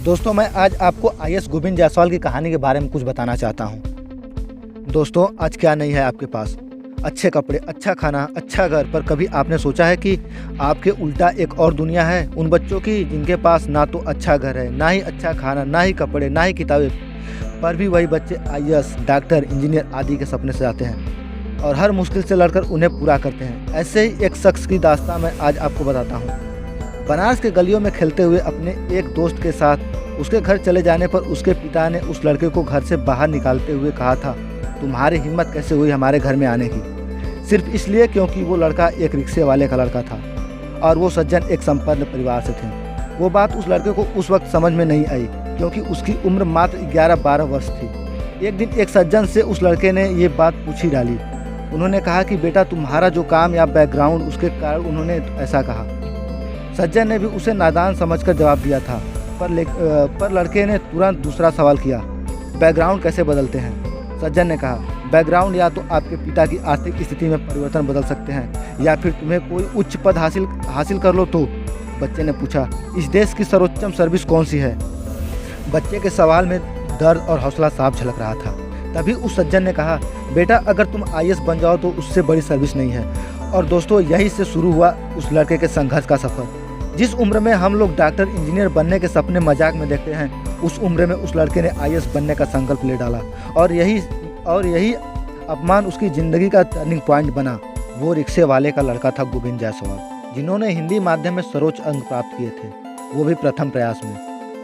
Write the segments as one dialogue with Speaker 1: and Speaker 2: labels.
Speaker 1: दोस्तों, मैं आज आपको आईएएस गोविंद जायसवाल की कहानी के बारे में कुछ बताना चाहता हूँ। दोस्तों, आज क्या नहीं है आपके पास? अच्छे कपड़े, अच्छा खाना, अच्छा घर, पर कभी आपने सोचा है कि आपके उल्टा एक और दुनिया है उन बच्चों की जिनके पास ना तो अच्छा घर है, ना ही अच्छा खाना, ना ही कपड़े, ना ही किताबें, पर भी वही बच्चे आईएएस, डॉक्टर, इंजीनियर आदि के सपने से आते हैं और हर मुश्किल से लड़कर उन्हें पूरा करते हैं। ऐसे ही एक शख्स की दास्तान मैं आज आपको बताता हूँ। बनारस के गलियों में खेलते हुए अपने एक दोस्त के साथ उसके घर चले जाने पर उसके पिता ने उस लड़के को घर से बाहर निकालते हुए कहा था, तुम्हारी हिम्मत कैसे हुई हमारे घर में आने की? सिर्फ इसलिए क्योंकि वो लड़का एक रिक्शे वाले का लड़का था और वो सज्जन एक संपन्न परिवार से थे। वो बात उस लड़के को उस वक्त समझ में नहीं आई क्योंकि उसकी उम्र मात्र 11-12 वर्ष थी। एक दिन एक सज्जन से उस लड़के ने ये बात पूछी डाली। उन्होंने कहा कि बेटा, तुम्हारा जो काम या बैकग्राउंड, उसके कारण उन्होंने ऐसा कहा। सज्जन ने भी उसे नादान समझकर जवाब दिया था, पर लड़के ने तुरंत दूसरा सवाल किया, बैकग्राउंड कैसे बदलते हैं? सज्जन ने कहा, बैकग्राउंड या तो आपके पिता की आर्थिक स्थिति में परिवर्तन बदल सकते हैं या फिर तुम्हें कोई उच्च पद हासिल कर लो तो। बच्चे ने पूछा, इस देश की सर्वोच्चम सर्विस कौन सी है? बच्चे के सवाल में दर्द और हौसला साफ झलक रहा था। तभी उस सज्जन ने कहा, बेटा, अगर तुम आईएएस बन जाओ तो उससे बड़ी सर्विस नहीं है। और दोस्तों, यही से शुरू हुआ उस लड़के के संघर्ष का सफ़र। जिस उम्र में हम लोग डॉक्टर, इंजीनियर बनने के सपने मजाक में देखते हैं, उस उम्र में उस लड़के ने आईएएस बनने का संकल्प ले डाला और यही अपमान उसकी ज़िंदगी का टर्निंग पॉइंट बना। वो रिक्शे वाले का लड़का था गोविंद जायसवाल, जिन्होंने हिंदी माध्यम में सर्वोच्च अंक प्राप्त किए थे, वो भी प्रथम प्रयास में।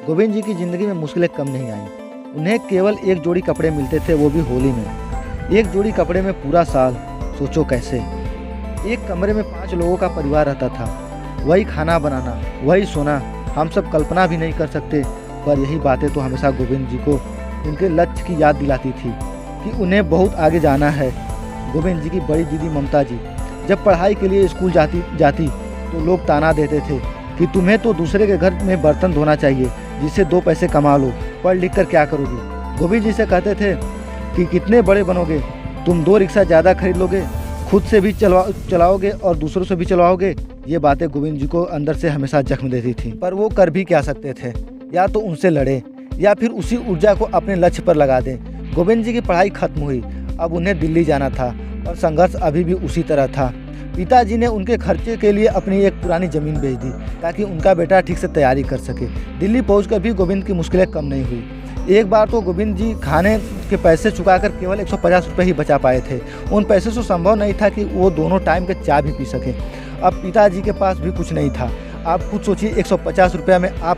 Speaker 1: गोविंद जी की ज़िंदगी में मुश्किलें कम नहीं आईं। उन्हें केवल एक जोड़ी कपड़े मिलते थे, वो भी होली में। एक जोड़ी कपड़े में पूरा साल, सोचो कैसे। एक कमरे में 5 लोगों का परिवार रहता था। वही खाना बनाना, वही सोना, हम सब कल्पना भी नहीं कर सकते, पर यही बातें तो हमेशा गोविंद जी को उनके लक्ष्य की याद दिलाती थी कि उन्हें बहुत आगे जाना है। गोविंद जी की बड़ी दीदी ममता जी जब पढ़ाई के लिए स्कूल जाती तो लोग ताना देते थे कि तुम्हें तो दूसरे के घर में बर्तन धोना चाहिए, जिससे 2 पैसे कमा लो, पढ़ लिख कर क्या करोगी? गोविंद जी से कहते थे कि कितने बड़े बनोगे, तुम 2 रिक्शा ज़्यादा खरीद लोगे, खुद से भी चलाओगे और दूसरों से भी चलवाओगे। ये बातें गोविंद जी को अंदर से हमेशा जख्म देती थी, पर वो कर भी क्या सकते थे? या तो उनसे लड़े या फिर उसी ऊर्जा को अपने लक्ष्य पर लगा दें। गोविंद जी की पढ़ाई खत्म हुई, अब उन्हें दिल्ली जाना था और संघर्ष अभी भी उसी तरह था। पिताजी ने उनके खर्चे के लिए अपनी एक पुरानी ज़मीन बेच दी ताकि उनका बेटा ठीक से तैयारी कर सके। दिल्ली पहुंचकर भी गोविंद की मुश्किलें कम नहीं हुई। एक बार तो गोविंद जी खाने के पैसे चुकाकर केवल 150 रुपये ही बचा पाए थे। उन पैसे से संभव नहीं था कि वो दोनों टाइम के चाय भी पी सकें। अब पिताजी के पास भी कुछ नहीं था। आप खुद सोचिए, 150 रुपये में आप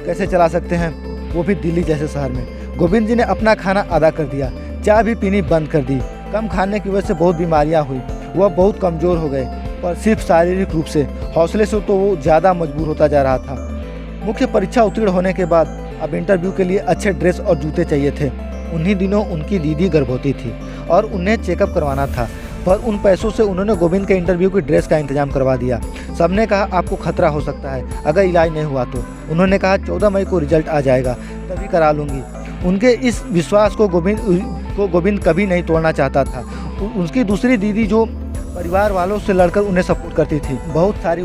Speaker 1: कैसे चला सकते हैं, वो भी दिल्ली जैसे शहर में। गोविंद जी ने अपना खाना आधा कर दिया, चाय भी पीनी बंद कर दी। कम खाने की वजह से बहुत बीमारियां हुई, वह बहुत कमज़ोर हो गए, पर सिर्फ शारीरिक रूप से, हौसले से तो वो ज़्यादा मजबूर होता जा रहा था। मुख्य परीक्षा उत्तीर्ण होने के बाद अब इंटरव्यू के लिए अच्छे ड्रेस और जूते चाहिए थे। उन्हीं दिनों उनकी दीदी गर्भवती थी और उन्हें चेकअप करवाना था, पर उन पैसों से उन्होंने गोविंद के इंटरव्यू की ड्रेस का इंतजाम करवा दिया। सबने कहा आपको खतरा हो सकता है अगर इलाज नहीं हुआ तो। उन्होंने कहा 14 मई को रिजल्ट आ जाएगा, तभी करा लूँगी। उनके इस विश्वास को गोविंद कभी नहीं तोड़ना चाहता था। उनकी दूसरी दीदी जो परिवार वालों से लड़कर उन्हें सपोर्ट करती थी, बहुत सारी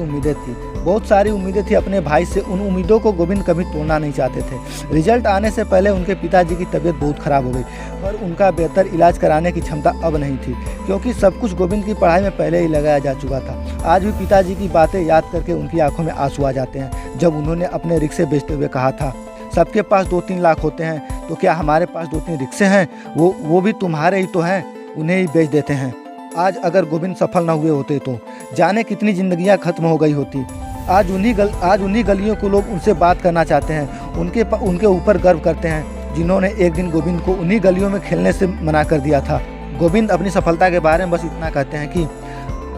Speaker 1: उम्मीदें थी अपने भाई से। उन उम्मीदों को गोविंद कभी तोड़ना नहीं चाहते थे। रिजल्ट आने से पहले उनके पिताजी की तबीयत बहुत ख़राब हो गई, पर उनका बेहतर इलाज कराने की क्षमता अब नहीं थी क्योंकि सब कुछ गोविंद की पढ़ाई में पहले ही लगाया जा चुका था। आज भी पिताजी की बातें याद करके उनकी आंखों में आंसू आ जाते हैं। जब उन्होंने अपने रिक्शे बेचते हुए कहा था, सबके पास 2-3 लाख होते हैं, तो क्या हमारे पास 2-3 रिक्शे हैं? वो भी तुम्हारे ही तो हैं, उन्हें ही बेच देते हैं। आज अगर गोविंद सफल न हुए होते तो जाने कितनी ज़िंदगियां खत्म हो गई होती। आज उन्हीं गलियों को लोग उनसे बात करना चाहते हैं, उनके ऊपर गर्व करते हैं, जिन्होंने एक दिन गोविंद को उन्हीं गलियों में खेलने से मना कर दिया था। गोविंद अपनी सफलता के बारे में बस इतना कहते हैं कि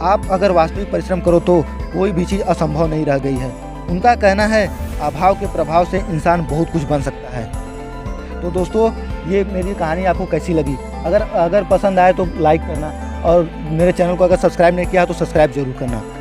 Speaker 1: आप अगर वास्तविक परिश्रम करो तो कोई भी चीज़ असंभव नहीं रह गई है। उनका कहना है, अभाव के प्रभाव से इंसान बहुत कुछ बन सकता है। तो दोस्तों, ये मेरी कहानी आपको कैसी लगी? अगर पसंद आए तो लाइक करना और मेरे चैनल को अगर सब्सक्राइब नहीं किया तो सब्सक्राइब जरूर करना।